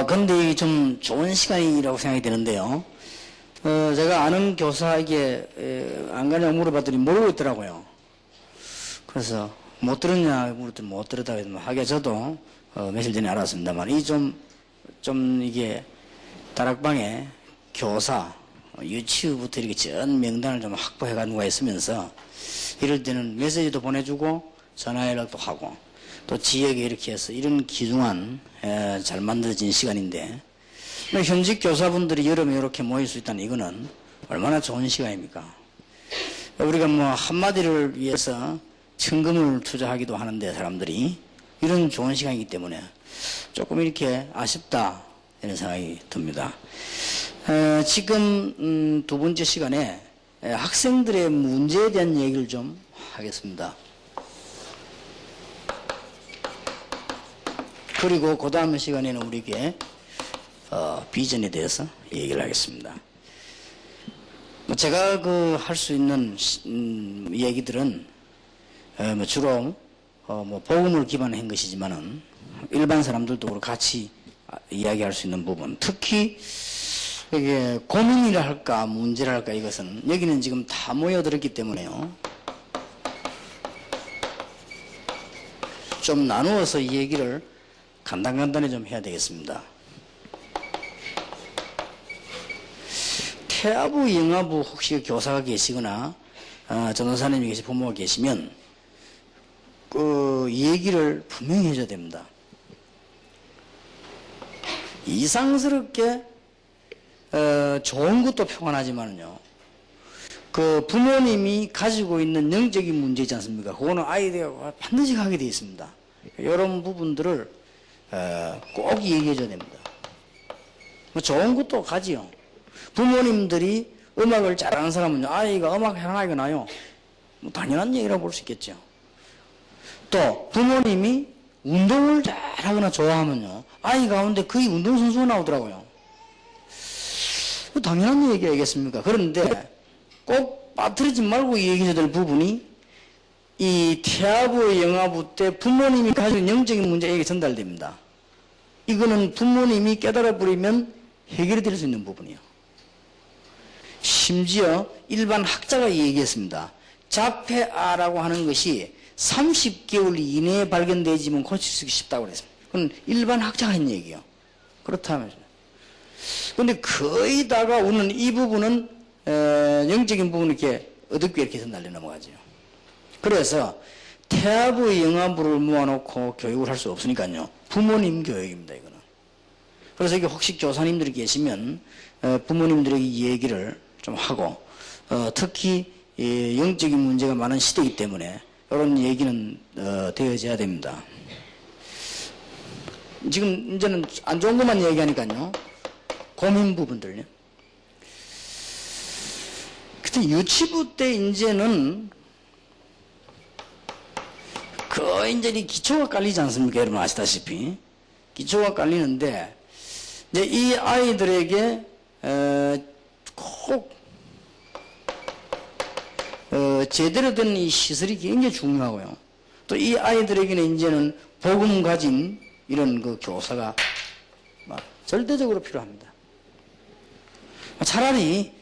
그런데 이게 좀 좋은 시간이라고 생각이 되는데요. 제가 아는 교사에게 안 가냐고 물어봤더니 모르고 있더라고요. 그래서 못 들었냐 물었더니 못 들었다 해서 하게 저도 며칠 전에 알았습니다만 이 좀 이게 다락방에 교사 유치부터 이렇게 전 명단을 좀 확보해가 누가 있으면서 이럴 때는 메시지도 보내주고 전화 연락도 하고 또 지역에 이렇게 해서 이런 귀중한 잘 만들어진 시간인데 현직 교사분들이 여러 명 이렇게 모일 수 있다는 이거는 얼마나 좋은 시간입니까? 우리가 뭐 한마디를 위해서 천금을 투자하기도 하는데 사람들이 이런 좋은 시간이기 때문에 조금 이렇게 아쉽다 이런 생각이 듭니다. 지금 두 번째 시간에 학생들의 문제에 대한 얘기를 좀 하겠습니다. 그리고 그 다음 시간에는 우리에게 비전에 대해서 얘기를 하겠습니다. 제가 할 수 있는 얘기들은 주로 복음을 기반한 것이지만은 일반 사람들도 같이 이야기할 수 있는 부분, 특히 이게 고민이라 할까 문제라 할까 이것은 여기는 지금 다 모여들었기 때문에요. 좀 나누어서 이 얘기를 간단히 좀 해야 되겠습니다. 태아부, 영아부 혹시 교사가 계시거나 전도사님이 계시 부모가 계시면 그 얘기를 분명히 해줘야 됩니다. 이상스럽게 좋은 것도 평안하지만요. 그 부모님이 가지고 있는 영적인 문제 있지 않습니까? 그거는 아이들이 반드시 가게 되어 있습니다. 이런 부분들을 꼭 얘기해줘야 됩니다. 뭐 좋은 것도 가지요. 부모님들이 음악을 잘하는 사람은요, 아이가 음악 하나가 나요. 뭐 당연한 얘기라고 볼 수 있겠죠. 또 부모님이 운동을 잘하거나 좋아하면요, 아이 가운데 거의 운동선수가 나오더라고요. 당연한 얘기겠습니까? 그런데 꼭 빠뜨리지 말고 얘기해야 될 부분이 이 태아부, 영아부 때 부모님이 가지고 있는 영적인 문제에게 전달됩니다. 이거는 부모님이 깨달아버리면 해결이 될 수 있는 부분이에요. 심지어 일반 학자가 얘기했습니다. 자폐아라고 하는 것이 30개월 이내에 발견되지만 고칠 수 쉽다고 그랬습니다. 그건 일반 학자가 한 얘기예요. 그렇다면. 근데 거의 다가 우리는 이 부분은 영적인 부분을 이렇게 어둡게 이렇게 해서 날려 넘어가죠. 그래서 태아부, 영아부를 모아놓고 교육을 할 수 없으니까요. 부모님 교육입니다, 이거는. 그래서 이게 혹시 교사님들이 계시면 부모님들에게 이 얘기를 좀 하고 특히 영적인 문제가 많은 시대이기 때문에 이런 얘기는 되어져야 됩니다. 지금 이제는 안 좋은 것만 얘기하니까요. 고민 부분들요. 그때 유치부 때 이제는 거의 이제 이 기초가 깔리지 않습니까? 여러분 아시다시피. 기초가 깔리는데 이제 이 아이들에게 꼭 제대로 된 이 시설이 굉장히 중요하고요. 또 이 아이들에게는 이제는 복음 가진 이런 그 교사가 절대적으로 필요합니다. 차라리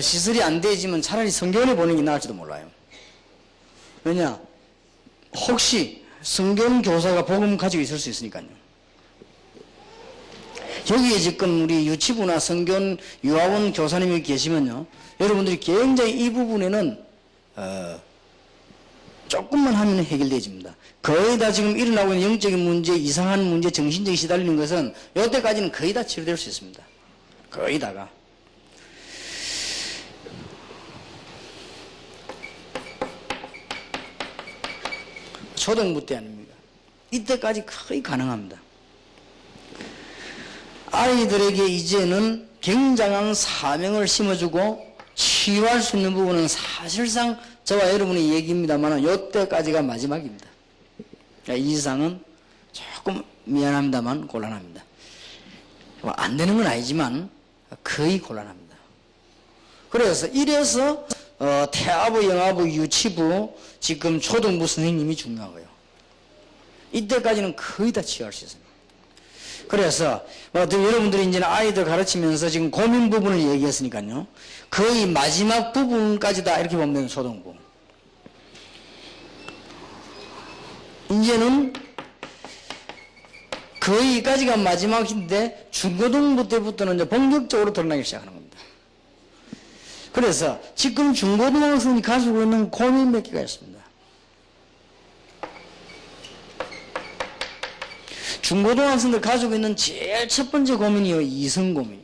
시설이 안 되지만 차라리 성경을 보는 게 나을지도 몰라요. 왜냐? 혹시 성경 교사가 복음 가지고 있을 수 있으니까요. 여기에 지금 우리 유치부나 성경 유아원 교사님이 계시면요, 여러분들이 굉장히 이 부분에는 조금만 하면 해결되집니다. 거의 다 지금 일어나고 있는 영적인 문제, 이상한 문제, 정신적이 시달리는 것은 이때까지는 거의 다 치료될 수 있습니다. 거의 다가. 초등부 때 아닙니까? 이때까지 거의 가능합니다. 아이들에게 이제는 굉장한 사명을 심어주고 치유할 수 있는 부분은 사실상 저와 여러분의 얘기입니다만 이때까지가 마지막입니다. 이 이상은 조금 미안합니다만 곤란합니다. 안 되는 건 아니지만 거의 곤란합니다. 그래서 이래서 태아부, 영아부, 유치부, 지금 초등부 선생님이 중요하고요. 이때까지는 거의 다 치유할 수 있습니다. 그래서 여러분들이 이제 아이들 가르치면서 지금 고민 부분을 얘기했으니까요. 거의 마지막 부분까지다 이렇게 보면 초등부. 이제는 거의까지가 마지막인데 중고등부 때부터는 이제 본격적으로 드러나기 시작하는 겁니다. 그래서 지금 중고등학생이 가지고 있는 고민 몇 개가 있습니다. 중고등학생들 가지고 있는 제일 첫 번째 고민이요, 이성 고민.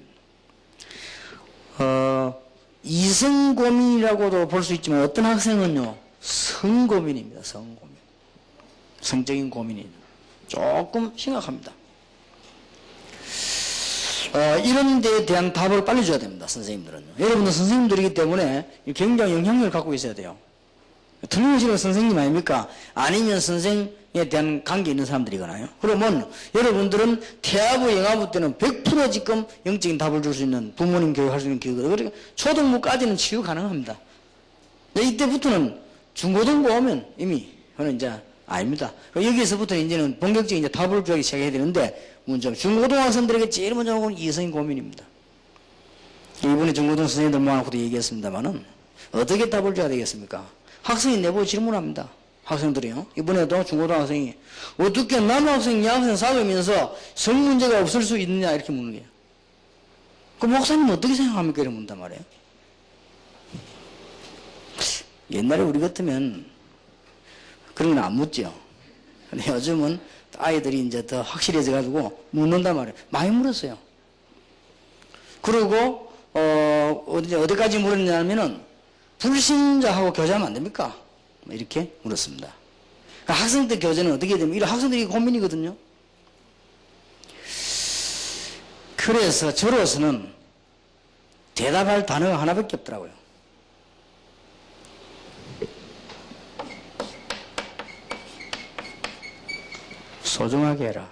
이성 고민이라고도 볼 수 있지만 어떤 학생은요, 성 고민입니다. 성 고민. 성적인 고민이 조금 심각합니다. 이런 데에 대한 답을 빨리 줘야 됩니다. 선생님들은요. 여러분들 선생님들이기 때문에 굉장히 영향력을 갖고 있어야 돼요. 틀림없이 선생님 아닙니까? 아니면 선생에 대한 관계 있는 사람들이거나요. 그러면 여러분들은 태아부, 영아부 때는 100% 지금 영적인 답을 줄 수 있는 부모님 교육할 수 있는 교육이거든요. 그러니까 초등부까지는 치유 가능합니다. 이때부터는 중고등부 오면 이미 그는 이제 아닙니다. 여기서부터는 이제는 본격적인 이제 답을 주기 시작해야 되는데 문제는 중고등학생들에게 제일 먼저 오는 이성인 고민입니다. 이번에 중고등 선생님들 모아놓고도 얘기했습니다만은 어떻게 답을 줘야 되겠습니까? 학생이 내보고 질문합니다. 학생들이요. 이번에도 중고등학생이 어떻게 남학생, 여학생 사귀면서 성 문제가 없을 수 있느냐 이렇게 묻는 거예요. 그 목사님 어떻게 생각합니까? 이렇게 묻단 말이에요. 옛날에 우리 같으면 그런 건 안 묻죠. 근데 요즘은 아이들이 이제 더 확실해져 가지고 묻는단 말이에요. 많이 물었어요. 그리고 어디까지 물었냐면은 불신자하고 교제하면 안 됩니까? 이렇게 물었습니다. 그러니까 학생 때 교제는 어떻게 되면 이런 학생들이 고민이거든요. 그래서 저로서는 대답할 단어가 하나밖에 없더라고요. 소중하게 해라.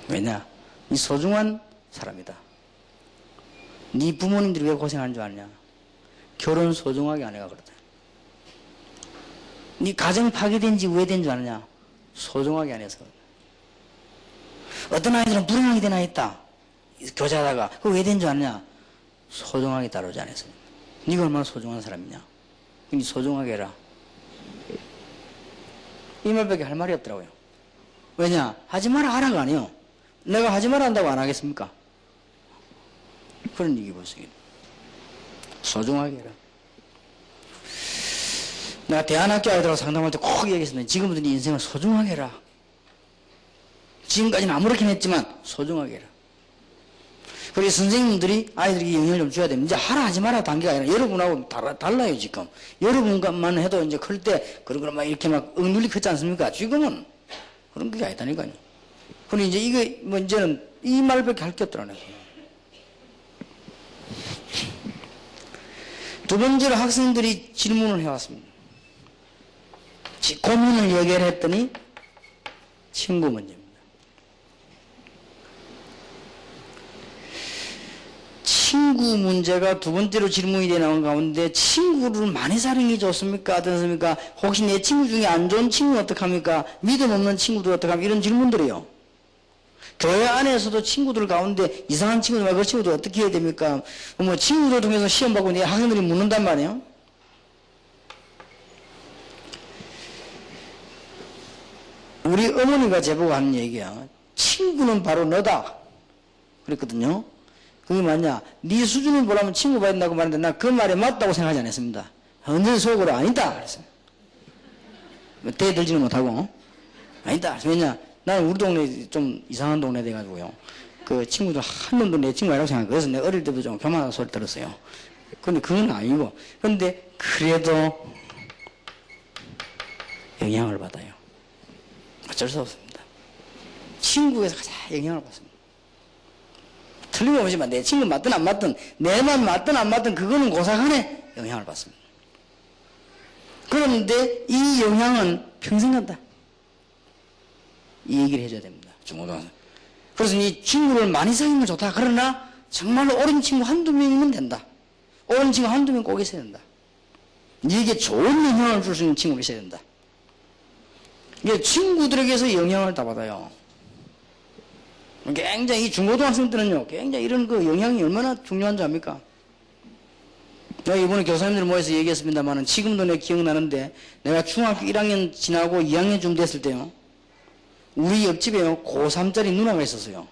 왜냐? 이 소중한 사람이다. 네 부모님들이 왜 고생하는 줄 아냐? 결혼 소중하게 안 해가 그러다. 네 가정 파괴된 지 왜 된 줄 아느냐? 소중하게 안 해서. 어떤 아이들은 불행하게 된 아이 있다. 교제하다가 그거 왜 된 줄 아느냐? 소중하게 다루지 않아서. 네가 얼마나 소중한 사람이냐? 네 소중하게 해라. 이 말밖에 할 말이 없더라고요. 왜냐? 하지 마라 하라가 아니요. 내가 하지 마라 한다고 안 하겠습니까? 그런 얘기 보세요. 소중하게 해라. 내가 대안학교 아이들하고 상담할 때 꼭 얘기했습니다. 지금부터 네 인생을 소중하게 해라. 지금까지는 아무렇게나 했지만 소중하게 해라. 그리고 선생님들이 아이들에게 영향을 좀 줘야 됩니다. 이제 하라 하지 마라 단계가 아니라 여러분하고 달라요 지금. 여러분만 해도 이제 클 때 그런 거 막 이렇게 막 억눌리 컸지 않습니까? 지금은 그런 게 아니다니까요. 그리고 이제 이게 뭐 이제는 이 말밖에 할 게 없더라고요. 두 번째로 학생들이 질문을 해왔습니다. 고민을 해결했더니 친구 문제입니다. 친구 문제가 두 번째로 질문이 돼 나온 가운데 친구를 많이 사랑해 줬습니까? 어떻습니까? 혹시 내 친구 중에 안 좋은 친구는 어떡합니까? 믿음 없는 친구들 어떡합니까? 이런 질문들이요. 교회 안에서도 친구들 가운데 이상한 친구들, 그 친구들 어떻게 해야 됩니까? 뭐 친구들 통해서 시험 받고 내 학생들이 묻는단 말이에요. 우리 어머니가 제보고 하는 얘기야. 친구는 바로 너다. 그랬거든요. 그게 뭐냐? 네 수준을 보려면 친구 봐야 된다고 말했는데 나 그 말에 맞다고 생각하지 않았습니다. 언제 속으로 아니다. 그랬어요. 대들지는 못하고. 아니다. 왜냐? 나는 우리 동네 좀 이상한 동네 돼가지고요. 그 친구들 한 놈도 내 친구 아니라고 생각해요. 그래서 내가 어릴 때도 좀 교만한 소리 들었어요. 근데 그건 아니고. 근데 그래도 영향을 받아요. 어쩔 수 없습니다. 친구에서 가장 영향을 받습니다. 틀림없이만 내 친구 맞든 안 맞든 내만 맞든 안 맞든 그거는 고사간에 영향을 받습니다. 그런데 이 영향은 평생 간다. 이 얘기를 해줘야 됩니다. 중고등학생. 그래서 이 친구를 많이 사귀는 건 좋다. 그러나 정말로 옳은 친구 한두 명이면 된다. 옳은 친구 한두 명 꼭 있어야 된다. 이게 좋은 영향을 줄 수 있는 친구가 있어야 된다. 이게 친구들에게서 영향을 다 받아요. 굉장히 중고등학생 때는요, 굉장히 이런 그 영향이 얼마나 중요한 줄 압니까? 내가 이번에 교사님들 모여서 얘기했습니다만은 지금도 내 기억나는데 내가 중학교 1학년 지나고 2학년쯤 됐을 때요, 우리 옆집에요, 고3짜리 누나가 있었어요.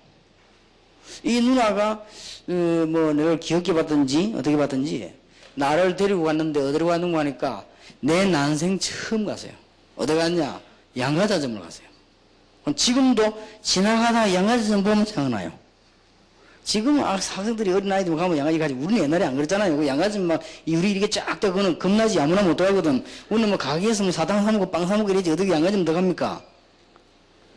이 누나가, 내가 귀엽게 봤든지, 어떻게 봤든지, 나를 데리고 갔는데, 어디로 갔는가 하니까, 내 난생 처음 갔어요. 어디 갔냐? 양가자점을 갔어요. 지금도 지나가다가 양가자점 보면 생각나요. 지금 학생들이 어린아이들 가면 양가지 가지, 우리는 옛날에 안 그랬잖아요. 그 양가자점 막, 우리 이렇게 쫙 떠고는 겁나지 아무나 못 들어가거든. 우리는 뭐 가게에서 뭐 사탕 사먹고 빵 사먹고 이러지, 어떻게 양가자점 들어갑니까?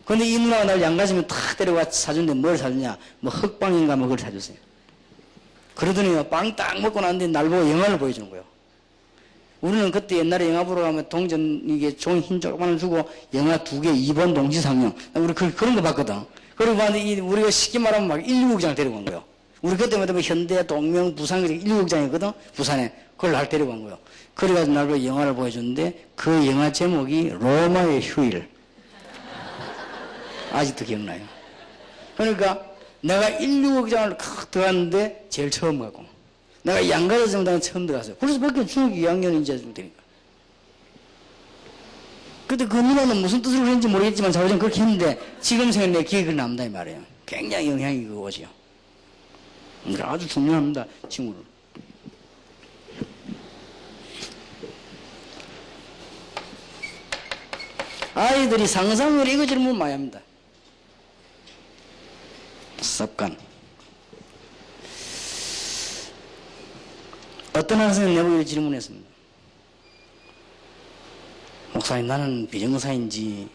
근데 이 누나가 날 양가지면 탁 데려와 사준데 뭘 사주냐? 뭐 흑빵인가 뭐 그걸 사줬어요. 그러더니 빵 딱 먹고 난 뒤에 날 보고 영화를 보여주는 거예요. 우리는 그때 옛날에 영화 보러 가면 동전 이게 종이 흰 조그만을 주고 영화 2개 2번 동시상영. 우리 그런 거 봤거든. 그리고 봤는데 우리가 쉽게 말하면 막 119극장 데리고 간 거예요. 우리 그때마다 뭐 현대, 동명, 부산 119극장이거든. 부산에. 그걸 날 데리고 간 거예요. 그래가지고 날 보고 영화를 보여주는데 그 영화 제목이 로마의 휴일. 아직도 기억나요. 그러니까 내가 119극장을 칵 들어갔는데 제일 처음 가고 내가 양가자 정당에 처음 들어갔어요. 그래서 밖에 중학교 2학년 이제 좀 되니까. 그때 그 누나는 무슨 뜻으로 그랬는지 모르겠지만 자우전 그렇게 했는데 지금 생각에 내 기억이 남다 이 말이에요. 굉장히 영향이 그거지요. 그러니까 아주 중요합니다. 친구를. 아이들이 상상을 이거저런 걸 많이 합니다. 습관. 어떤 학생은 내보고 질문했습니다. 목사님, 나는 비정사인지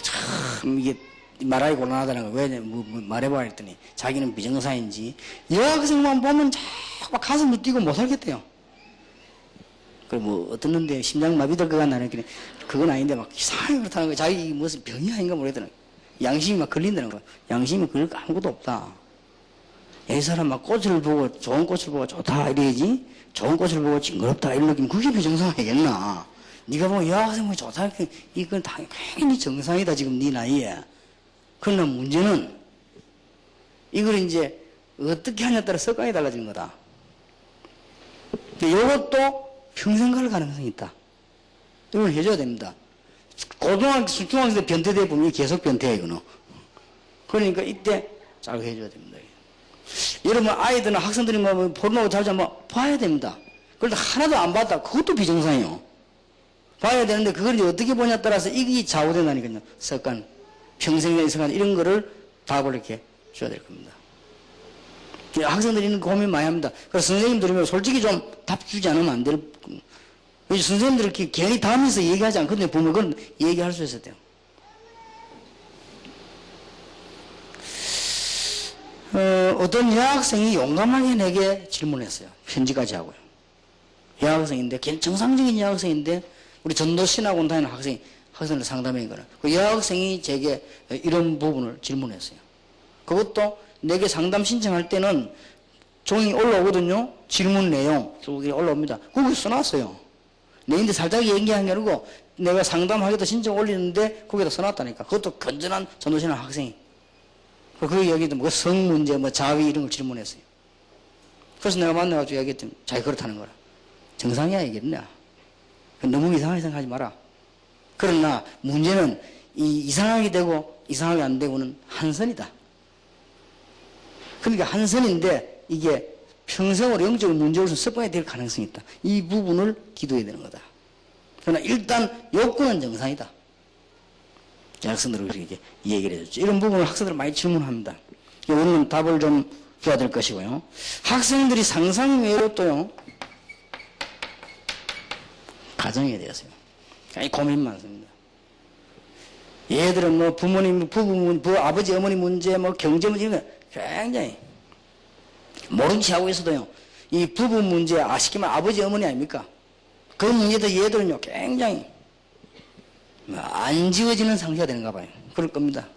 참 이게 말하기 곤란하다는 거. 왜 말해봐 했더니 자기는 비정사인지 여학생만 보면 자꾸 가슴이 뛰고 못 살겠대요. 그 뭐 어떻는데 심장마비 될 것 같나 했더니 그건 아닌데 막 이상하게 그렇다는 거야. 자기 무슨 병이 아닌가 모르겠더라고요. 양심이 막 걸린다는 거야. 양심이 걸릴 거 아무것도 없다. 이 사람 막 꽃을 보고 좋은 꽃을 보고 좋다 이래야지, 좋은 꽃을 보고 징그럽다 이러긴 그게 비정상이겠나. 네가 보면 여학생 보면 좋다 이건 당연히 정상이다 지금 네 나이에. 그러나 문제는 이걸 이제 어떻게 하냐에 따라 습관이 달라지는 거다. 근데 이것도 평생 갈 가능성이 있다. 이걸 해줘야 됩니다. 고등학교, 중학교 때 변태돼 보면 계속 변태야, 이거는. 그러니까 이때 잘 해줘야 됩니다. 여러분, 아이들이나 학생들이 뭐, 포르노 잘 봐야 됩니다. 그런데 하나도 안 봤다. 그것도 비정상이에요. 봐야 되는데, 그걸 이제 어떻게 보냐에 따라서 이게 좌우된다니까요. 습관, 평생의 습관, 이런 거를 답을 이렇게 줘야 될 겁니다. 학생들이 있는 고민 많이 합니다. 그래서 선생님들이 솔직히 좀 답 주지 않으면 안 될, 선생님들 이렇게 괜히 다니면서 얘기하지 않거든요. 보면 그건 얘기할 수 있어야 돼요. 어떤 여학생이 용감하게 내게 질문했어요. 편지까지 하고요. 여학생인데, 정상적인 여학생인데, 우리 전도신학원 다니는 학생들 상담인 거는. 그 여학생이 제게 이런 부분을 질문했어요. 그것도 내게 상담 신청할 때는 종이 올라오거든요. 질문 내용 쭉 올라옵니다. 거기 써놨어요. 내인데 살짝 얘기한 게 아니고 내가 상담하기도 신청 올리는데 거기다 써놨다니까. 그것도 건전한 전도신학 학생이. 그 얘기도 뭐 성문제, 뭐 자위 이런 걸 질문했어요. 그래서 내가 만나가지고 얘기했더니 자기 그렇다는 거라. 정상이야 이겠냐. 너무 이상하게 생각하지 마라. 그러나 문제는 이상하게 되고 이상하게 안 되고는 한 선이다. 그러니까 한 선인데 이게 평생으로 영적으로 문제로서 습관이 될 가능성이 있다. 이 부분을 기도해야 되는 거다. 그러나 일단 욕구는 정상이다. 학생들을 이렇게 얘기를 해줬죠. 이런 부분을 학생들은 많이 질문합니다. 오늘은 답을 좀 줘야 될 것이고요. 학생들이 상상 외로 또요, 가정에 대해서요. 고민 많습니다. 얘들은 뭐 부모님, 아버지, 어머니 문제, 뭐 경제 문제, 이런 거 굉장히 모른 체 하고 있어도요, 이 부부 문제, 쉽게 말하면 아버지, 어머니 아닙니까? 그 문제도 얘들은요, 굉장히 안 지워지는 상태가 되는가 봐요. 그럴 겁니다.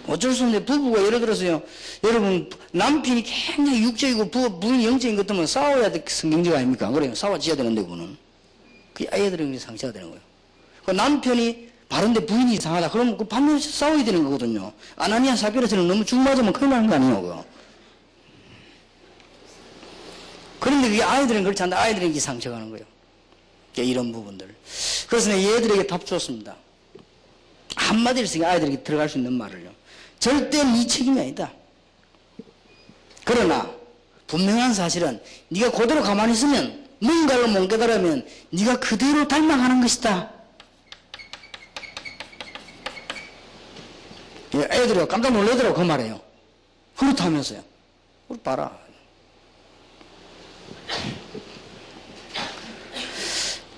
어쩔 수 없는데 부부가 예를 들어서요, 여러분 남편이 굉장히 육적이고 부인이 영적인 것 때문에 싸워야 돼. 성경적 아닙니까? 그래요. 싸워지어야 되는데 그거는. 그 아이들은 상처가 되는 거예요. 그 남편이 바른데 부인이 이상하다. 그러면 그 반면 싸워야 되는 거거든요. 아나니아 사피라처럼 너무 죽 맞으면 큰일 나는 거 아니에요, 그거. 그런데 그게 아이들은 그렇지 않다. 아이들에게 상처가는 거예요. 이런 부분들. 그래서 내가 얘들에게 답 줬습니다. 한마디를 쓰게 아이들에게 들어갈 수 있는 말을요. 절대 네 책임이 아니다. 그러나 분명한 사실은 네가 그대로 가만히 있으면 뭔가를 못 깨달으면 네가 그대로 닮아가는 것이다. 애들이 깜짝 놀라더라고 그 말이에요. 그렇다면서요. 우리 봐라.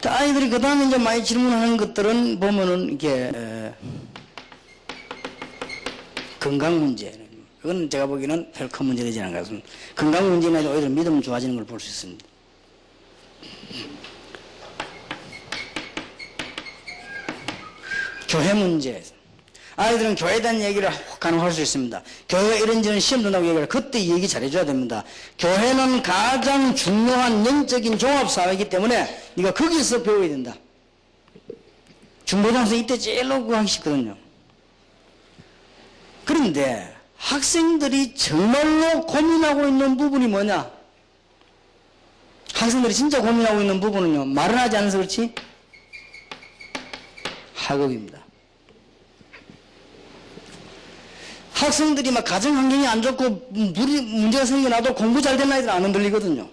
아이들이 그 다음에 이제 많이 질문하는 것들은 보면은 이게 건강 문제. 그건 제가 보기에는 별 큰 문제 되지 않은 것 같습니다. 건강 문제나 오히려 믿음 좋아지는 걸 볼 수 있습니다. 교회 문제. 아이들은 교회에 대한 얘기를 가능할 수 있습니다. 교회가 이런저런 시험 된다고 얘기를 그때 얘기 잘해줘야 됩니다. 교회는 가장 중요한 영적인 종합사회이기 때문에 네가 거기서 배워야 된다. 중고등학생 이때 제일 하기 쉽거든요. 그런데 학생들이 정말로 고민하고 있는 부분이 뭐냐? 학생들이 진짜 고민하고 있는 부분은요, 말을 하지 않아서 그렇지? 학업입니다. 학생들이 막 가정 환경이 안 좋고 문제가 생겨나도 공부 잘 된 아이들은 안 흔들리거든요.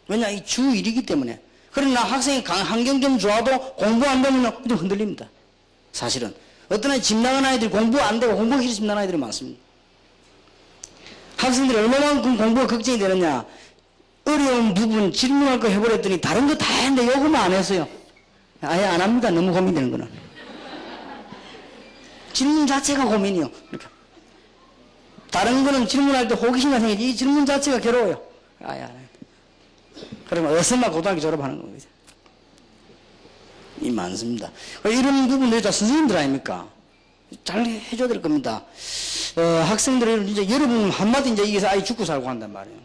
왜냐, 이 주 일이기 때문에. 그러나 학생이 환경 좀 좋아도 공부 안 되면 좀 흔들립니다. 사실은. 어떤 아이 집 나간 아이들이 공부 안 되고 공부하기 집 나간 아이들이 많습니다. 학생들이 얼마만큼 공부가 걱정이 되느냐. 어려운 부분 질문할 거 해버렸더니 다른 거 다 했는데 요거만 안 했어요. 아예 안 합니다. 너무 고민되는 거는. 질문 자체가 고민이요. 그러니까. 다른 거는 질문할 때 호기심이 생기지 이 질문 자체가 괴로워요. 아예 안 해요. 그러면 어서만 고등학교 졸업하는 겁니다. 이 많습니다. 이런 부분들이 다 선생님들 아닙니까? 잘 해줘야 될 겁니다. 학생들은 이제 여러분 한마디 이제 이게서 아이 죽고 살고 한단 말이에요.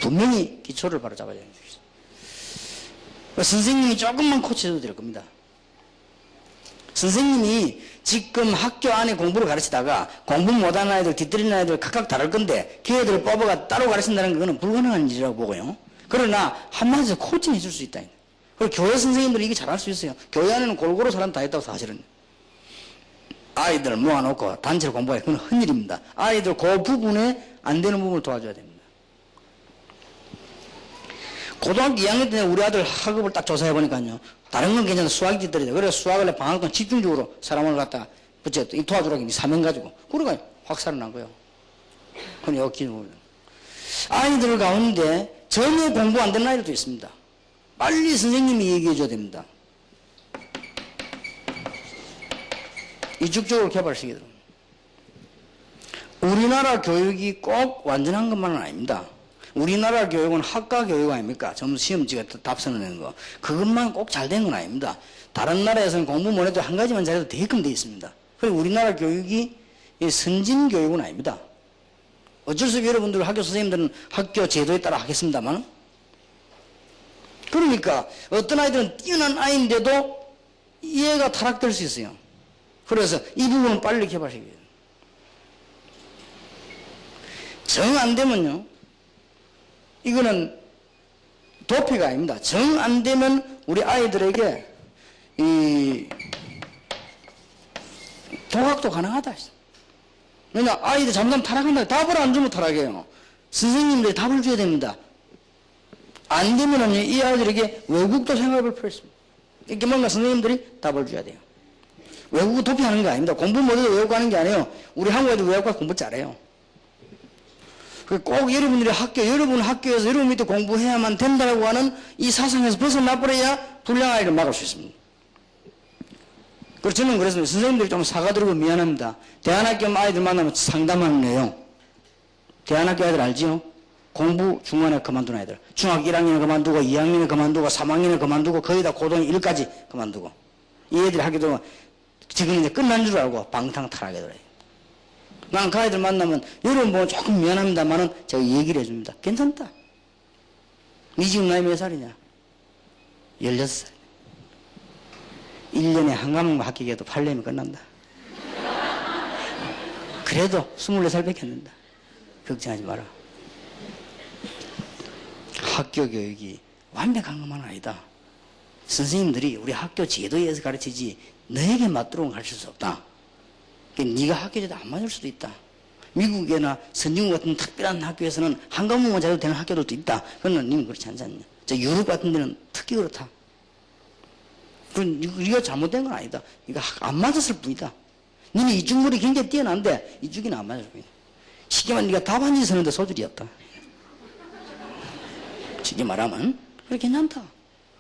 분명히 기초를 바로 잡아야 됩니다. 선생님이 조금만 코치해도 될 겁니다. 선생님이 지금 학교 안에 공부를 가르치다가 공부 못하는 아이들, 뒤떨리는 아이들 각각 다를 건데 걔들을 뽑아가 따로 가르친다는 것은 불가능한 일이라고 보고요. 그러나 한마디로 코칭해 줄 수 있다. 그리고 교회 선생님들이 이게 잘할 수 있어요. 교회 안에는 골고루 사람 다 있다고 사실은. 아이들 모아놓고 단체로 공부해. 그건 흔일입니다. 아이들 그 부분에 안 되는 부분을 도와줘야 됩니다. 고등학교 2학년 때 우리 아들 학업을 딱 조사해보니까요. 다른 건 괜찮아. 수학이 뒤떨어져. 그래서 수학을 방학 동안 집중적으로 사람을 갖다 붙였더. 도와주라고 사명 가지고. 그러니까 확 살아난 거예요. 그건 여기 기준으로. 아이들 가운데 전혀 공부 안 되는 아이들도 있습니다. 빨리 선생님이 얘기해줘야 됩니다. 이쪽적으로 개발시켜야 됩니다. 우리나라 교육이 꼭 완전한 것만은 아닙니다. 우리나라 교육은 학과 교육 아닙니까? 점수 시험지가 답 써내는 거. 그것만 꼭 잘 된 건 아닙니다. 다른 나라에서는 공부 못해도 한 가지만 잘해도 되게끔 되어 있습니다. 그리고 우리나라 교육이 선진 교육은 아닙니다. 어쩔 수 없이 여러분들 학교 선생님들은 학교 제도에 따라 하겠습니다만. 그러니까 어떤 아이들은 뛰어난 아이인데도 이해가 타락될 수 있어요. 그래서 이 부분은 빨리 개발시켜야 돼요. 정 안 되면요. 이거는 도피가 아닙니다. 정 안 되면 우리 아이들에게 이 도학도 가능하다. 왜냐, 아이들 잠깐 타락한다. 답을 안 주면 타락해요. 선생님들이 답을 줘야 됩니다. 안 되면은 이 아이들에게 외국도 생각해볼 필요 있습니다. 이렇게 뭔가 선생님들이 답을 줘야 돼요. 외국은 도피하는 게 아닙니다. 공부 못해도 외국 가는 게 아니에요. 우리 한국 애들 외국 가서 공부 잘해요. 꼭 여러분들이 여러분 학교에서 여러분 밑에 공부해야만 된다고 하는 이 사상에서 벗어나버려야 불량 아이를 막을 수 있습니다. 그래서 저는 그래서 선생님들이 좀 사과드리고 미안합니다. 대안학교 아이들 만나면 상담하는 내용. 대안학교 아이들 알지요? 공부 중간에 그만둔 아이들. 중학교 1학년에 그만두고 2학년에 그만두고 3학년에 그만두고 거의 다 고등 1까지 그만두고. 이 애들이 하게 되면 지금 이제 끝난 줄 알고 방탕탈하게 들어요. 난 그 아이들 만나면 여러분 보면 조금 미안합니다만은 제가 얘기를 해줍니다. 괜찮다. 니 지금 나이 몇 살이냐? 16살. 1년에 한 과목만 합격해도 8년이면 끝난다. 그래도 24살밖에 안 된다. 걱정하지 마라. 학교 교육이 완벽한 것만은 아니다. 선생님들이 우리 학교 제도에 의해서 가르치지 너에게 맞도록 가르칠 수 없다. 그러니까 네가 학교 제도 안 맞을 수도 있다. 미국이나 선진국 같은 특별한 학교에서는 한 과목만 잘해도 되는 학교들도 있다. 그러나 니는 그렇지 않지 않냐. 저 유럽 같은 데는 특히 그렇다. 그건 네가 잘못된 건 아니다. 네가 안 맞았을 뿐이다. 니는 이중물이 굉장히 뛰어난데 이쪽이는 안 맞을 뿐이다. 쉽게 말하면 네가 답안지 쓰는데 소질이 없다. 쉽게 말하면 그래 괜찮다.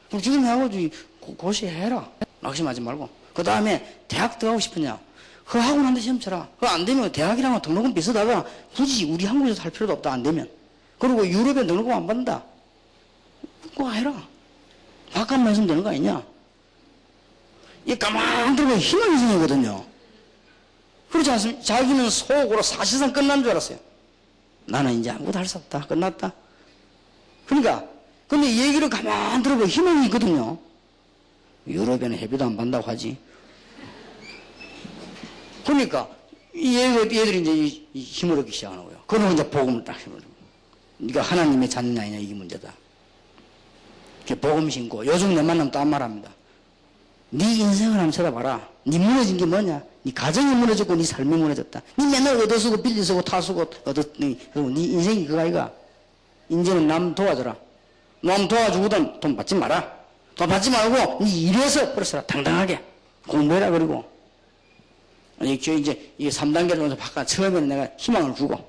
그럼 지금 해가지고 고시해라. 낙심하지 말고. 그 다음에 대학 들어가고 싶으냐? 그거 하고 난 데 시험 쳐라. 그거 안 되면 대학이랑 등록금 비슷하다. 굳이 우리 한국에서 할 필요도 없다. 안 되면. 그리고 유럽에 등록금 안 받는다. 그거 해라. 바깥만 있으면 되는 거 아니냐? 이 가만 들어보면 희망이 생기거든요. 그렇지 않습니까? 자기는 속으로 사실상 끝난 줄 알았어요. 나는 이제 아무것도 할 수 없다. 끝났다. 그러니까 근데 이 얘기를 가만 들어보면 희망이 있거든요. 유럽에는 해비도 안 받는다고 하지. 그러니까 이 얘들이 이제 힘을 얻기 시작하는 거예요. 그러면 이제 복음을 딱 힘을 얻고. 네가 하나님의 자녀냐 아니냐 이게 문제다. 복음 신고 요즘 내 만나면 또 한 말 합니다. 네 인생을 한번 쳐다봐라. 네 무너진 게 뭐냐? 네 가정이 무너졌고 네 삶이 무너졌다. 네 맨날 얻어쓰고 빌려쓰고 타쓰고 그리고 네 인생이 그거 아이가. 이제는 남 도와줘라. 남 도와주거든 돈 받지 마라. 돈 받지 말고 네 일해서 벌써라. 당당하게 공부해라. 그리고 이제 이게 3단계로 바꿔. 처음에는 내가 희망을 주고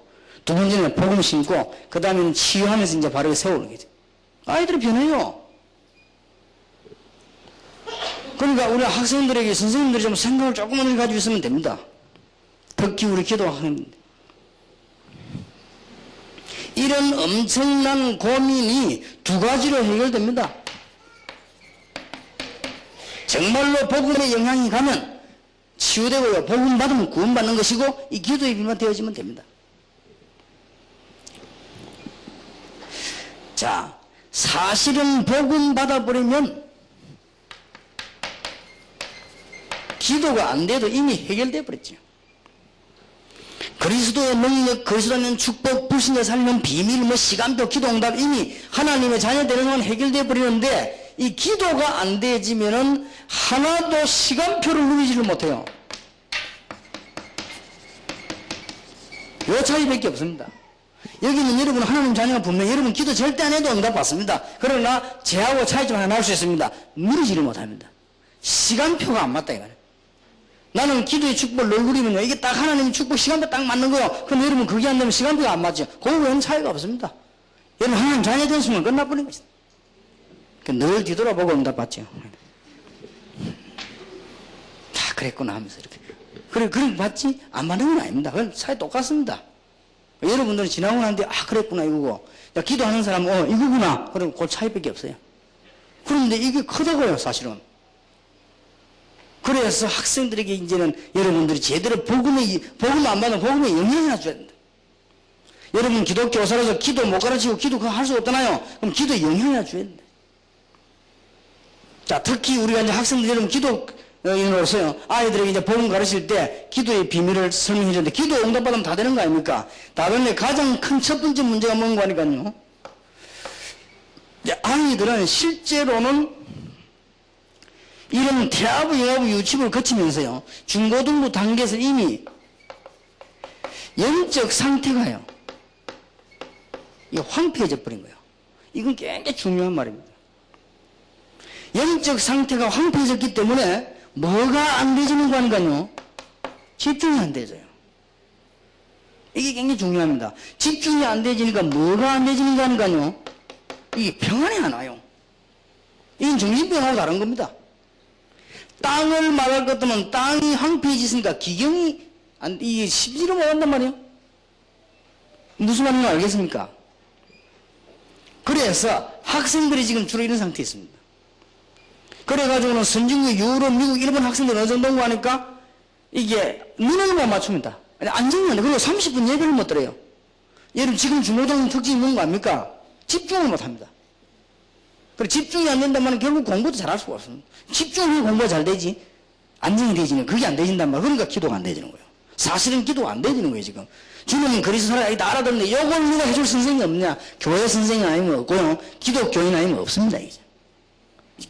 두 번째는 복음 심고 그 다음에는 치유하면서 이제 바르게 세우는 거지. 아이들이 변해요. 그러니까 우리 학생들에게 선생님들이 좀 생각을 조금만 가지고 있으면 됩니다. 특히 우리 기도학생들. 이런 엄청난 고민이 두 가지로 해결됩니다. 정말로 복음의 영향이 가면 치유되고요. 복음 받으면 구원받는 것이고 이 기도의 비만 되어지면 됩니다. 자, 사실은 복음 받아버리면 기도가 안 돼도 이미 해결돼 버렸죠. 그리스도의 능력, 그리스도는 축복, 불신자 살리는 비밀, 시간표, 기도응답 이미 하나님의 자녀 되는 건 해결돼 버리는데 이 기도가 안 되지면은 하나도 시간표를 누리지를 못해요. 요 차이밖에 없습니다. 여기는 여러분 하나님 자녀가 분명히 여러분 기도 절대 안 해도 응답 받습니다. 그러나 제하고 차이점 하나 나올 수 있습니다. 누리지를 못합니다. 시간표가 안 맞다 이거는. 나는 기도의 축복을 누리면요 이게 딱 하나님의 축복 시간표 딱 맞는 거요. 그럼 여러분 그게 안 되면 시간표가 안 맞죠. 그거는 차이가 없습니다. 여러분 하나님 자녀 된 순간 끝나버린 것이다. 늘 뒤돌아보고 응답 받죠. 다 그랬구나 하면서 이렇게. 그래 그런 거 받지? 안 받는 건 아닙니다. 그건 차이 똑같습니다. 여러분들은 지나고 나는데 그랬구나 이거고 야 기도하는 사람은 이거구나 그럼 그 차이밖에 없어요. 그런데 이게 크다고요 사실은. 그래서 학생들에게 이제는 여러분들이 제대로 복음 안 받으면 복음에 영향이나 줘야 된다. 여러분 기독교사로서 기도 못 가르치고 기도 그거 할 수 없잖아요. 그럼 기도에 영향이나 줘야 된다. 자 특히 우리가 이제 학생들 여러분 기도인으로서요 아이들에게 이제 복음 가르칠 때 기도의 비밀을 설명해 주는데 기도 응답받으면 다 되는 거 아닙니까? 다 되는데 가장 큰 첫 번째 문제가 뭔가 하니까요. 아이들은 실제로는 이런 대하부, 영하부, 유치부를 거치면서요 중고등부 단계에서 이미 영적 상태가요 이게 황폐해져 버린 거예요. 이건 굉장히 중요한 말입니다. 영적 상태가 황폐해졌기 때문에 뭐가 안 되지는 거 아닌가요? 집중이 안 되져요. 이게 굉장히 중요합니다. 집중이 안 되지니까 뭐가 안 되지는 거 아닌가요? 이게 평안이 안 와요. 이건 정신병하고 다른 겁니다. 땅을 말할 것 같으면 땅이 황폐해졌으니까 기경이 이게 쉽지를 못한단 말이에요. 무슨 말인지 알겠습니까? 그래서 학생들이 지금 주로 이런 상태에 있습니다. 그래가지고는 선진국, 유럽, 미국, 일본 학생들 어느 정도 하니까 이게 눈을 못 맞춥니다. 안정이 안 돼. 그리고 30분 예배를 못 들어요. 여러분 지금 중고등 특징이 뭔가 압니까? 집중을 못 합니다. 그리고 집중이 안 된다면 결국 공부도 잘할 수가 없습니다. 집중이 공부가 잘 되지. 안정이 되지는 그게 안 되진단 말이에요. 그러니까 기도가 안 되지는 거예요. 사실은 기도가 안 되지는 거예요, 지금. 주님은 그리스도라 다 알아듣는데 이걸 누가 해줄 선생이 없냐? 교회 선생이 아니면 없고요. 기독교인 아니면 없습니다, 이제.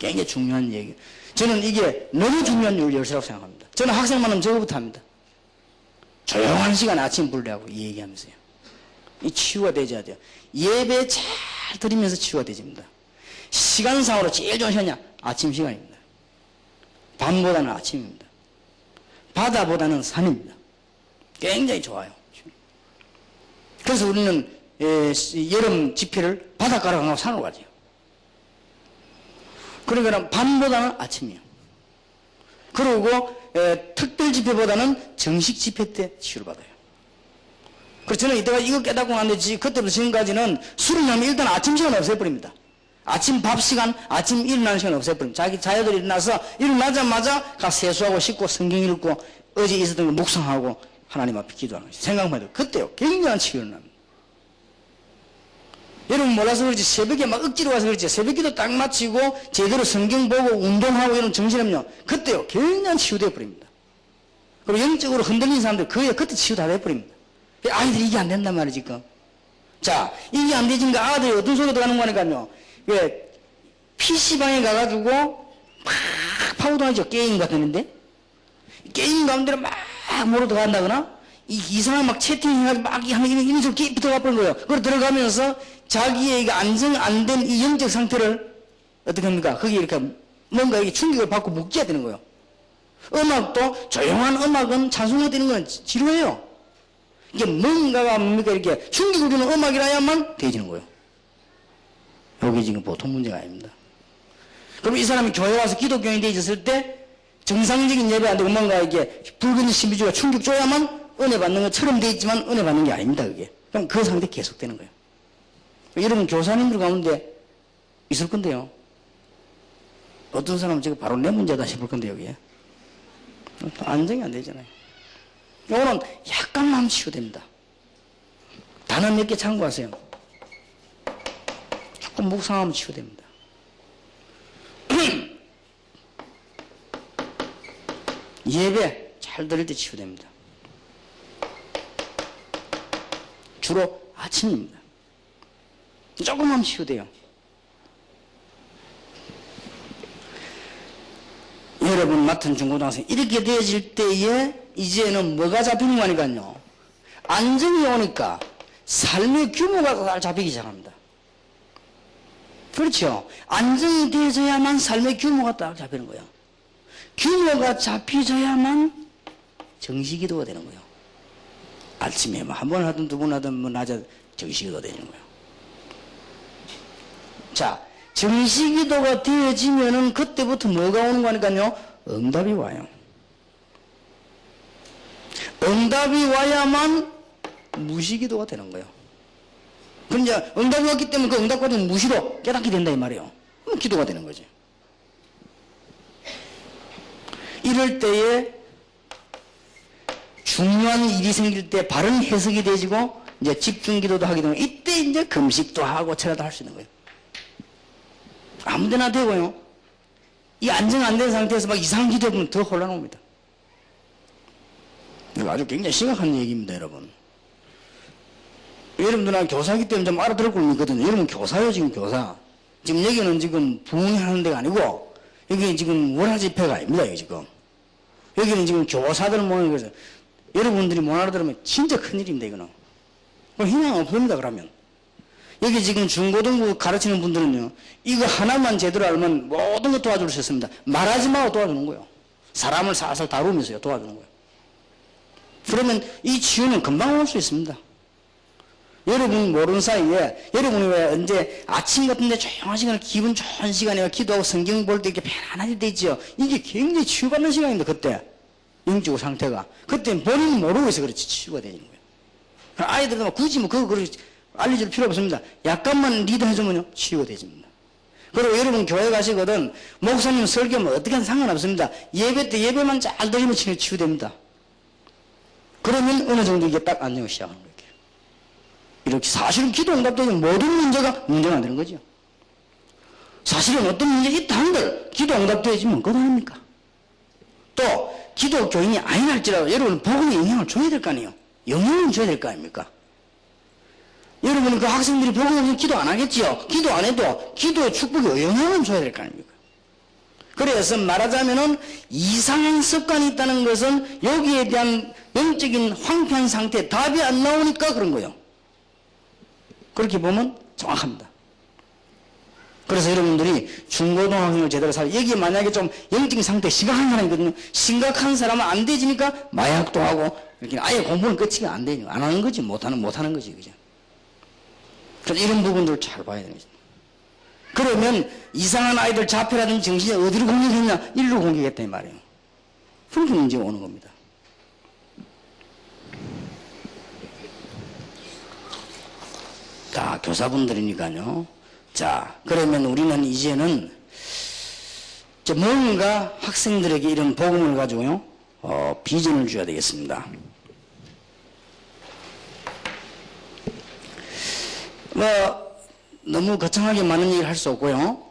굉장히 중요한 얘기. 저는 이게 너무 중요한 열쇠라고 생각합니다. 저는 학생 만나면 저거부터 합니다. 조용한 시간 아침 불려하고 이 얘기하면서요. 이 치유가 되져야 돼요. 예배 잘 드리면서 치유가 되집니다. 시간상으로 제일 좋은 시간이냐? 아침 시간입니다. 밤보다는 아침입니다. 바다보다는 산입니다. 굉장히 좋아요. 그래서 우리는 여름 집회를 바닷가로 가고 산으로 가죠. 그러니까 밤보다는 아침이에요. 그리고 특별 집회보다는 정식 집회 때 치유를 받아요. 그래서 저는 이때가 이거 깨닫고 난 뒤 그때부터 지금까지는 술을 먹으면 일단 아침 시간 없애버립니다. 아침 밥 시간, 아침 일어나는 시간 없애버립니다. 자기 자녀들이 일어나서 일어나자마자 가 세수하고 씻고 성경 읽고 어제 있었던 걸 묵상하고 하나님 앞에 기도하는 거죠. 생각만 해도 그때요. 굉장한 치유를 납니다. 여러분 몰라서 그렇지 새벽에 막 억지로 와서 그렇지 새벽기도 딱 마치고 제대로 성경 보고 운동하고 이런 정신하면요. 그때요. 굉장한 치유되어 버립니다. 그리고 영적으로 흔들린 사람들 그게 그때 치유 다 돼버립니다. 아이들이 이게 안 된단 말이에요 지금. 자 이게 안 되니까 아들이 어떤 소리가 들어가는 거니까요. 왜 PC방에 가가지고 막 파고들어가죠. 게임 같은데 게임 가운데로 막 몰아 들어간다거나 이상한 막 채팅해가지고 막 이런 식으로 게임 들어가 버린 거예요. 그걸 들어가면서 자기의 안정 안 된 이 영적 상태를 어떻게 합니까? 거기에 이렇게 뭔가 이게 충격을 받고 묶여야 되는 거예요. 음악도 조용한 음악은 찬송해야 되는 건 지루해요. 이게 뭔가가 뭡니까 이렇게 충격을 주는 음악이라야만 되지는 거예요. 여기 지금 보통 문제가 아닙니다. 그럼 이 사람이 교회 와서 기독교인이 되어졌을 때 정상적인 예배 안 되고 뭔가 이게 붉은 신비주의가 충격 줘야만 은혜 받는 것처럼 돼 있지만 은혜 받는 게 아닙니다. 그게. 그럼 그 상태 계속되는 거예요. 여러분 교사님들 가운데 있을 건데요. 어떤 사람은 지금 바로 내 문제다 싶을 건데 여기에. 안정이 안 되잖아요. 요거는 약간만 치유됩니다. 단어 몇 개 참고하세요. 조금 묵상하면 치유됩니다. 예배 잘 드릴 때 치유됩니다. 주로 아침입니다. 조금만 치유돼요. 여러분 맡은 중고등학생 이렇게 되어질 때에 이제는 뭐가 잡히는 거니까요. 안정이 오니까 삶의 규모가 잘 잡히기 시작합니다. 그렇죠. 안정이 되어져야만 삶의 규모가 딱 잡히는 거예요. 규모가 잡혀져야만 정시기도가 되는 거예요. 아침에 뭐 한 번 하든 두 번 하든 뭐 낮에 정시기도가 되는 거예요. 자, 정시기도가 되어지면은 그때부터 뭐가 오는 거니까요? 응답이 와요. 응답이 와야만 무시기도가 되는 거예요. 그러니까 응답이 왔기 때문에 그 응답 받은 무시로 깨닫게 된다 이 말이에요. 그럼 기도가 되는 거지. 이럴 때에 중요한 일이 생길 때 바른 해석이 되지고 이제 집중 기도도 하게 되면 이때 이제 금식도 하고 철야도 할 수 있는 거예요. 아무데나 되고요. 이 안정 안 된 상태에서 막 이상한 기도하면 더 혼란 옵니다. 이거 아주 굉장히 심각한 얘기입니다, 여러분. 여러분들은 교사이기 때문에 좀 알아들을 걸 믿거든요. 여러분 교사예요, 지금 교사. 지금 여기는 지금 부흥하는 데가 아니고, 여기 지금 월화집회가 아닙니다, 여기 지금. 여기는 지금 교사들 모이는 거죠. 여러분들이 못 알아들으면 진짜 큰일입니다, 이거는. 그럼 희망 없습니다, 그러면. 여기 지금 중고등부 가르치는 분들은요, 이거 하나만 제대로 알면 모든 거 도와줄 수 있습니다. 말하지 말고 도와주는 거예요. 사람을 살살 다루면서요, 도와주는 거예요. 그러면 이 치유는 금방 올 수 있습니다. 여러분 모르는 사이에, 여러분이 왜 언제 아침 같은데 조용한 시간에 기분 좋은 시간에 기도하고 성경 볼 때 이렇게 편안하게 되죠. 이게 굉장히 치유받는 시간입니다, 그때. 영적 상태가. 그때 본인이 모르고 있어 그렇지, 치유가 되는 거예요. 아이들도 굳이 뭐 그거 알려줄 필요 없습니다. 약간만 리드해주면요, 치유가 되집니다. 그리고 여러분 교회 가시거든, 목사님 설교면 어떻게 하든 상관없습니다. 예배 때 예배만 잘 드리면 치유됩니다. 그러면 어느 정도 이게 딱 안정을 시작하는 거예요. 이렇게 사실은 기도 응답되면 모든 문제가 안 되는 거죠. 사실은 어떤 문제가 있다 한들 기도 응답되어지면 그거 아닙니까? 또 기독교인이 아니랄지라도 여러분 복음에 영향을 줘야 될 거 아니에요. 영향을 줘야 될 거 아닙니까? 여러분 그 학생들이 복음 없으면 기도 안 하겠지요. 기도 안 해도 기도의 축복에 영향을 줘야 될 거 아닙니까? 그래서 말하자면은 이상한 습관이 있다는 것은 여기에 대한 영적인 황폐한 상태에 답이 안 나오니까 그런 거예요. 그렇게 보면 정확합니다. 그래서 여러분들이 중고등학생을 제대로 여기에 만약에 좀 영적인 상태 심각한 사람이거든요. 심각한 사람은 안 되지니까 마약도 하고 이렇게 아예 공부는 끝이가 안 되니까 안 하는 거지 못하는 거지 그죠? 그래서 이런 부분들을 잘 봐야 되는 거죠. 그러면 이상한 아이들 자폐라든지 정신이 어디로 공격했냐? 일로 공격했다 이 말이에요. 그렇게 문제가 오는 겁니다. 자, 교사분들이니까요. 자, 그러면 우리는 이제는 뭔가 학생들에게 이런 복음을 가지고요, 비전을 줘야 되겠습니다. 너무 거창하게 많은 얘기를 할 수 없고요.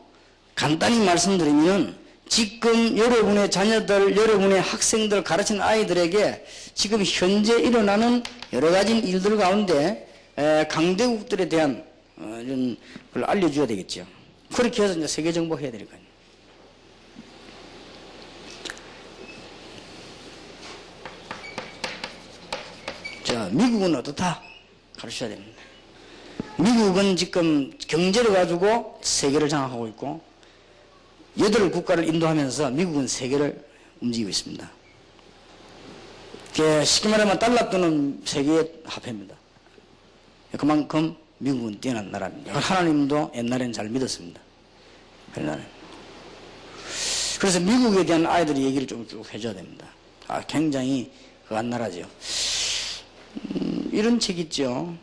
간단히 말씀드리면 지금 여러분의 자녀들, 여러분의 학생들 가르치는 아이들에게 지금 현재 일어나는 여러 가지 일들 가운데 강대국들에 대한 이런 걸 알려줘야 되겠죠. 그렇게 해서 이제 세계 정복해야 될 거 아니에요. 자, 미국은 어떻다? 가르쳐야 됩니다. 미국은 지금 경제를 가지고 세계를 장악하고 있고 8국가를 인도하면서 미국은 세계를 움직이고 있습니다. 쉽게 말하면 달러 뜨는 세계의 화폐입니다. 그만큼 미국은 뛰어난 나라입니다. 하나님도 옛날에는 잘 믿었습니다. 그래서 미국에 대한 아이들이 얘기를 좀 쭉 해줘야 됩니다. 굉장히 그한 나라죠. 이런 책 있죠.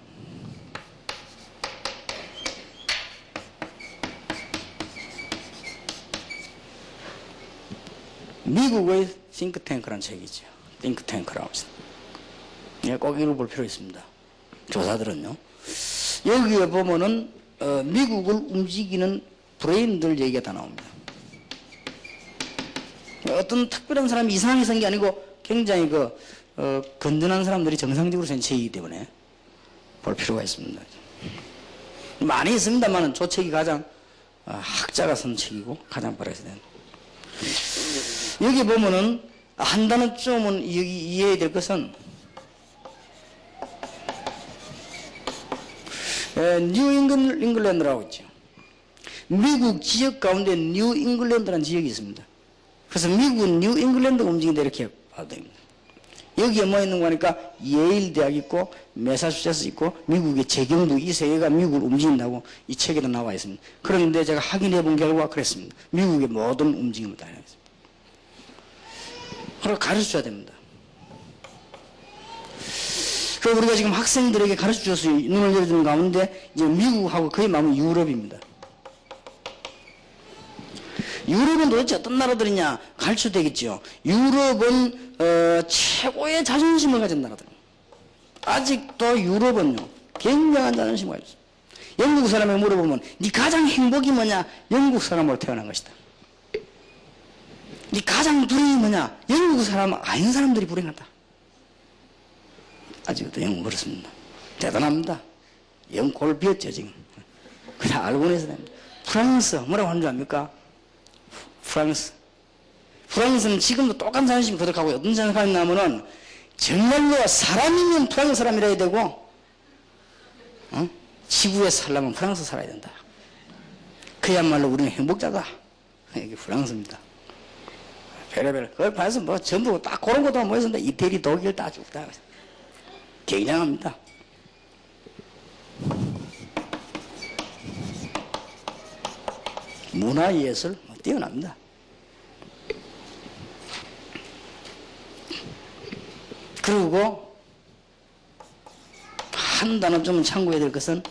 미국의 싱크탱크라는 책이죠. 싱크탱크라고 있습니다. 꼭 읽어볼 필요 있습니다. 교사들은요. 여기에 보면은 미국을 움직이는 브레인들 얘기가 다 나옵니다. 어떤 특별한 사람이 이상하게 생긴 게 아니고 굉장히 건전한 사람들이 정상적으로 생긴 책이기 때문에 볼 필요가 있습니다. 많이 있습니다만 저 책이 가장 학자가 쓴 책이고 가장 바라야 되는. 여기 보면은 한 단어쯤은 이해해야 될 것은 뉴 잉글랜드라고 있죠. 미국 지역 가운데 뉴 잉글랜드라는 지역이 있습니다. 그래서 미국은 뉴 잉글랜드가 움직인다 이렇게 봐도 됩니다. 여기에 뭐 있는 거니까 예일 대학 있고 매사추세츠 있고 미국의 재경도 이 세 개가 미국을 움직인다고 이 책에도 나와 있습니다. 그런데 제가 확인해 본 결과 그랬습니다. 미국의 모든 움직임을 다 해놨습니다. 그걸 가르쳐줘야 됩니다. 그리고 우리가 지금 학생들에게 가르쳐줘서 눈을 열어주는 가운데 이제 미국하고 거의 마음은 유럽입니다. 유럽은 도대체 어떤 나라들이냐 가르쳐도 되겠죠. 유럽은 최고의 자존심을 가진 나라들입니다. 아직도 유럽은요 굉장한 자존심을 가지고 있습니다. 영국 사람에게 물어보면 네 가장 행복이 뭐냐? 영국 사람으로 태어난 것이다. 네 가장 불행이 뭐냐? 영국 사람 아닌 사람들이 불행하다. 아직도 영국 그렇습니다. 대단합니다. 영국 골 비었죠 지금. 그냥 알고 내서 됩니다. 프랑스 뭐라고 하는 줄 압니까? 프랑스는 지금도 똑같은 자존심이 거듭하고 어떤 생각이 나면은 정말로 사람이면 프랑스 사람이라 해야 되고 지구에 살려면 프랑스 살아야 된다. 그야말로 우리는 행복자다. 이게 프랑스입니다. 별의별 그걸 봐서 뭐 전부 딱 그런 것도 뭐 있었는데 이태리 독일 다 쭉 다 굉장합니다. 문화예술 뛰어납니다. 그리고 한 단어 좀 참고해야 될 것은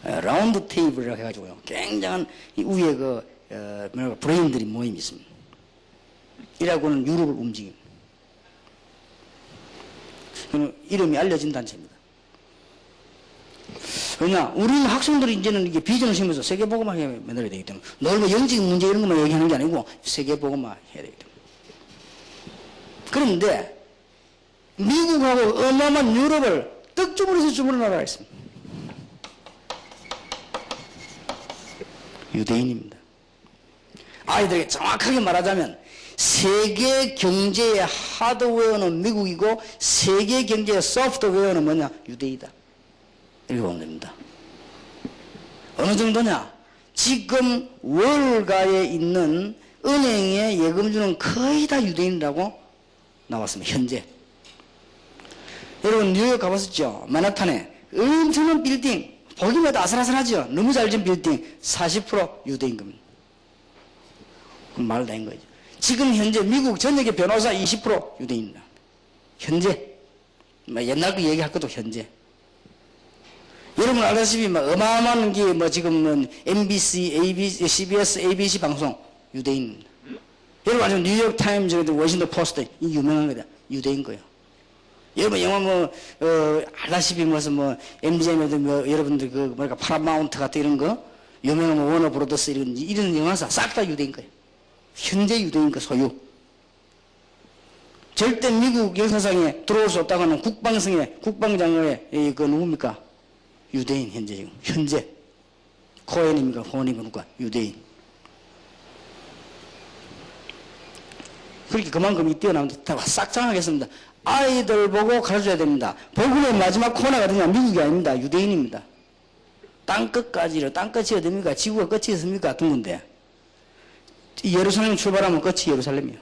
라운드 테이블이라고 해가지고요. 굉장한 위에 브레인들이 모임이 있습니다. 이라고는 유럽을 움직임. 이름이 알려진 단체입니다. 왜냐? 우리는 학생들이 이제는 이게 비전을 심어서 세계보고만 만들어야 되기 때문에 넓은 영적 문제 이런 것만 얘기하는 게 아니고 세계보고만 해야 되기 때문에. 그런데 미국하고 어마어마한 유럽을 떡주물에서 주무른 나라가 있습니다. 유대인입니다. 아이들에게 정확하게 말하자면 세계 경제의 하드웨어는 미국이고 세계 경제의 소프트웨어는 뭐냐? 유대이다. 이렇게 보면 됩니다. 어느 정도냐? 지금 월가에 있는 은행에 예금주는 거의 다 유대인이라고 나왔습니다. 현재. 여러분 뉴욕 가봤었죠? 마나탄에 엄청난 빌딩, 보기만 해도 아슬아슬하죠? 너무 잘 지은 빌딩 40% 유대인 겁니다. 그럼 말 다인 거죠. 지금 현재 미국 전역의 변호사 20% 유대인입니다. 현재. 옛날 거 얘기할 것도 현재. 여러분 알다시피 어마어마한 게 지금 MBC, ABC, CBS, ABC 방송 유대인입니다. 여러분 아시면 뉴욕 타임즈, 워싱턴 포스트 이 유명한 거다. 유대인 거예요. 여러분 영화 알다시피 MGM에도 여러분들 파라마운트 같은 이런 거 유명한 워너 브로더스 이런 영화사 싹 다 유대인 거예요. 현재 유대인 거 소유. 절대 미국 역사상에 들어올 수 없다고 하는 국방장의 누굽니까? 유대인 현재 지금 현재 코엔입니까? 호원입니까? 누가? 유대인. 그렇게 그만큼 이 뛰어나면 다 싹 장하겠습니다. 아이들 보고 가르쳐야 됩니다. 복음의 마지막 코너가 어디냐? 미국이 아닙니다. 유대인입니다. 땅끝이어야 됩니까? 지구가 끝이 있습니까? 둥근데. 예루살렘 출발하면 끝이 예루살렘이에요.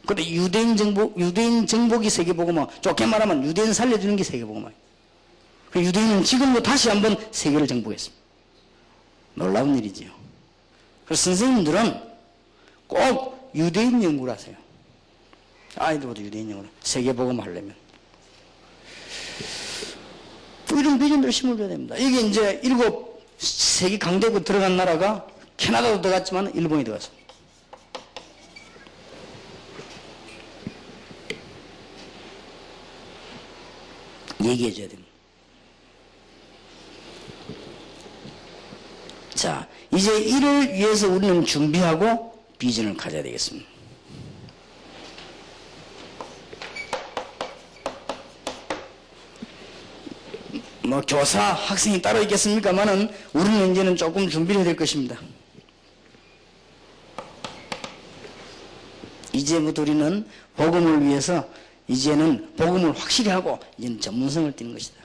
근데 유대인 정복이 세계복음화. 좋게 말하면 유대인 살려주는 게 세계복음화. 유대인은 지금도 다시 한번 세계를 정복했습니다. 놀라운 일이지요. 그래서 선생님들은 꼭 유대인 연구를 하세요. 아이들보다 유대인 연구를. 세계복음화 하려면. 이런 비전들을 심어줘야 됩니다. 이게 이제 7세계 강대국 들어간 나라가 캐나다도 들어갔지만 일본이 들어갔어. 얘기해줘야 됩니다. 자, 이제 이를 위해서 우리는 준비하고 비전을 가져야 되겠습니다. 교사, 학생이 따로 있겠습니까만은 우리는 이제는 조금 준비를 해야 될 것입니다. 이제부터 우리는 복음을 위해서 이제는 복음을 확실히 하고 이제는 전문성을 띠는 것이다.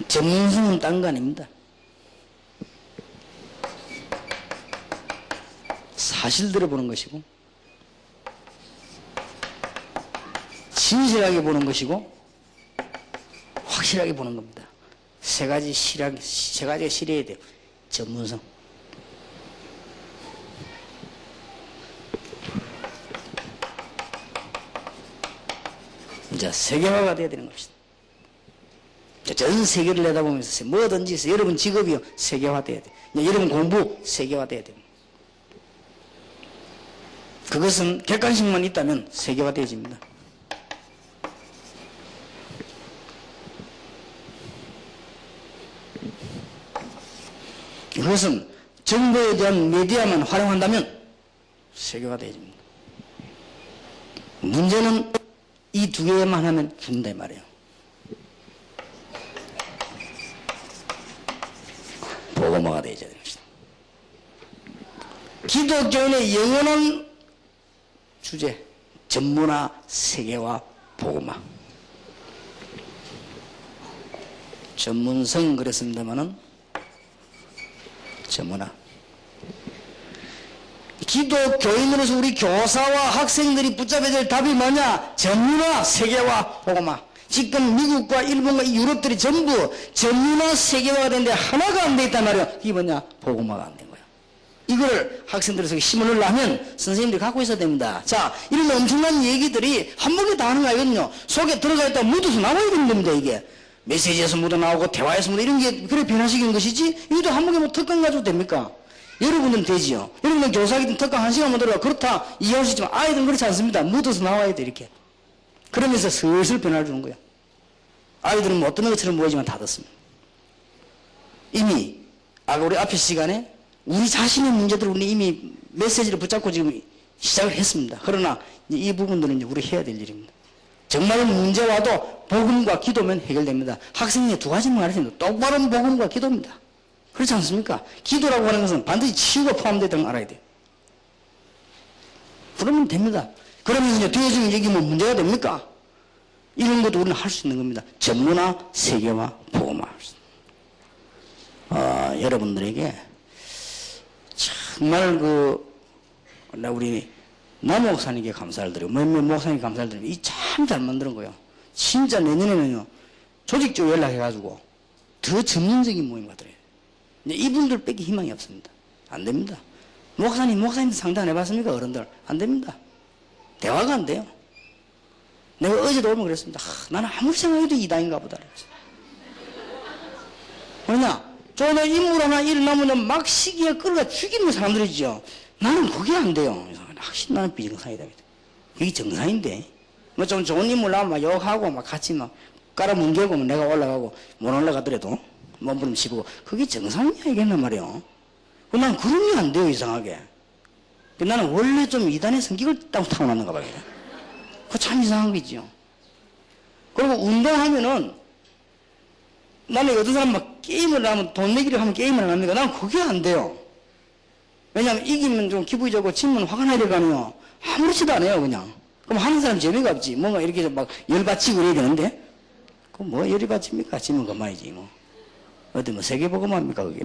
전문성은 딴 거 아닙니다. 사실대로 보는 것이고 진실하게 보는 것이고 확실하게 보는 겁니다. 세 가지가 실해야 돼요. 전문성. 이제 세계화가 돼야 되는 것이다. 전 세계를 내다보면서 뭐든지 여러분 직업이요 세계화 돼야 돼. 여러분 공부 세계화 돼야 됩니다. 그것은 객관식만 있다면 세계화 되어집니다. 그것은 정보에 대한 미디어만 활용한다면 세계화 되어집니다. 문제는 이 두 개만 하면 죽는다 이 말이에요. 복음화가 되어야 되는 것이다. 기독교인의 영원한 주제, 전문화, 세계화, 복음화. 전문성 그랬습니다마는 전문화. 기독교인으로서 우리 교사와 학생들이 붙잡아야 될 답이 뭐냐? 전문화, 세계화, 복음화. 지금 미국과 일본과 유럽들이 전부 전문화, 세계화가 되는데 하나가 안 돼 있단 말이에요. 이게 뭐냐? 복음화가 안 된 거야. 이걸 학생들에서 힘을 넣으려면 선생님들이 갖고 있어야 됩니다. 자, 이런 엄청난 얘기들이 한 번에 다 하는 거 아니거든요. 속에 들어가 있다 묻어서 나와야 되는 겁니다, 이게. 메시지에서 묻어나오고 대화에서 묻어 이런 게 그래 변화시키는 것이지 이것도 한 번에 특강 가지고 됩니까? 여러분들은 되지요. 여러분은 교사이든 특강 1시간 못 들어가 그렇다 이해할 수 있지만 아이들은 그렇지 않습니다. 묻어서 나와야 돼 이렇게. 그러면서 슬슬 변화를 주는 거예요. 아이들은 못 듣는 것처럼 보이지만 다 듣습니다. 이미 아까 우리 앞에 시간에 우리 자신의 문제들을 우리 이미 메시지를 붙잡고 지금 시작을 했습니다. 그러나 이 부분들은 이제 우리 해야 될 일입니다. 정말 문제와도 복음과 기도면 해결됩니다. 학생이 두 가지만 가르칩니다. 똑바른 복음과 기도입니다. 그렇지 않습니까? 기도라고 하는 것은 반드시 치유가 포함되다는 걸 알아야 돼요. 그러면 됩니다. 그러면 이제 뒤에 지금 얘기면 문제가 됩니까? 이런 것도 우리는 할 수 있는 겁니다. 전문화, 세계화, 복음화. 여러분들에게 정말 우리 남 목사님께 감사를 드리고 몇몇 목사님께 감사를 드리고 이 참 잘 만드는 거예요. 진짜 내년에는요 조직적으로 연락해가지고 더 전문적인 모임 가더래요. 이분들 뺏기 희망이 없습니다. 안 됩니다. 목사님 상담 안 해봤습니까? 어른들 안 됩니다. 대화가 안 돼요. 내가 어제도 오면 그랬습니다. 나는 아무리 생각해도 이단인가 보다 그랬어. 왜냐? 저는 인물 하나 일어나면 막 시기에 끌어가 죽이는 사람들이죠. 나는 그게 안 돼요. 확실히 나는 비정상이다. 그게 정상인데. 뭐 좀 좋은 인물 나오면 막 욕하고 막 같이 막 깔아뭉개고 내가 올라가고 못 올라가더라도 몸부림 씹고 그게 정상이냐 이겠단 말이에요. 난 그런 게 안 돼요, 이상하게. 나는 원래 좀 이단의 성격을 타고났는가 봐요. 그거 참 이상한 거죠. 그리고 운동하면은 나는 어떤 사람 막 게임을 하면 돈 내기를 하면 게임을 안 합니까? 난 그게 안 돼요. 왜냐하면 이기면 좀 기분이 좋고 지면 화가 나야 되거든요. 아무렇지도 않아요, 그냥. 그럼 하는 사람 재미가 없지. 뭔가 이렇게 막 열받치고 이래야 되는데 그 뭐 열이 받칩니까? 지면 그만이지 뭐. 어디 뭐 세계보고만 합니까 그게.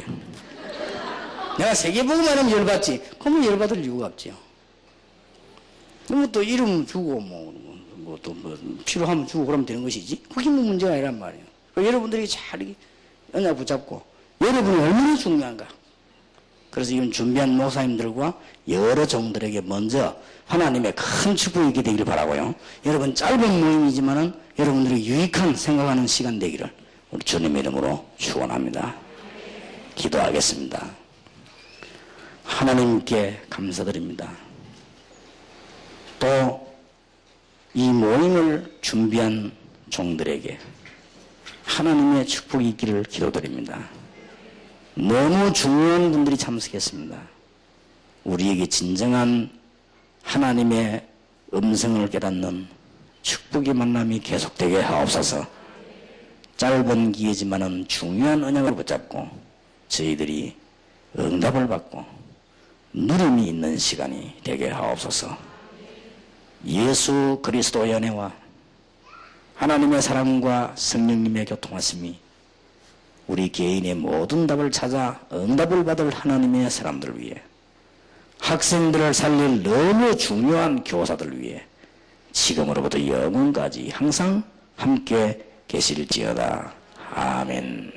내가 세계보고만 하면 열받지. 그러면 열받을 이유가 없지요. 그럼 또 이름 주고 또 필요하면 주고 그러면 되는 것이지. 그게 뭐 문제가 아니란 말이에요. 여러분들이 잘 언약 붙잡고 여러분이 얼마나 중요한가. 그래서 이번 준비한 목사님들과 여러 종들에게 먼저 하나님의 큰 축복이 있게 되기를 바라고요. 여러분 짧은 모임이지만은 여러분들이 유익한 생각하는 시간 되기를 우리 주님의 이름으로 축원합니다. 기도하겠습니다. 하나님께 감사드립니다. 또 이 모임을 준비한 종들에게 하나님의 축복이 있기를 기도드립니다. 너무 중요한 분들이 참석했습니다. 우리에게 진정한 하나님의 음성을 깨닫는 축복의 만남이 계속되게 하옵소서. 짧은 기회지만은 중요한 언약을 붙잡고 저희들이 응답을 받고 누림이 있는 시간이 되게 하옵소서. 예수 그리스도의 은혜와 하나님의 사랑과 성령님의 교통하심이 우리 개인의 모든 답을 찾아 응답을 받을 하나님의 사람들을 위해 학생들을 살릴 너무 중요한 교사들을 위해 지금으로부터 영원까지 항상 함께 계실지어다. 아멘.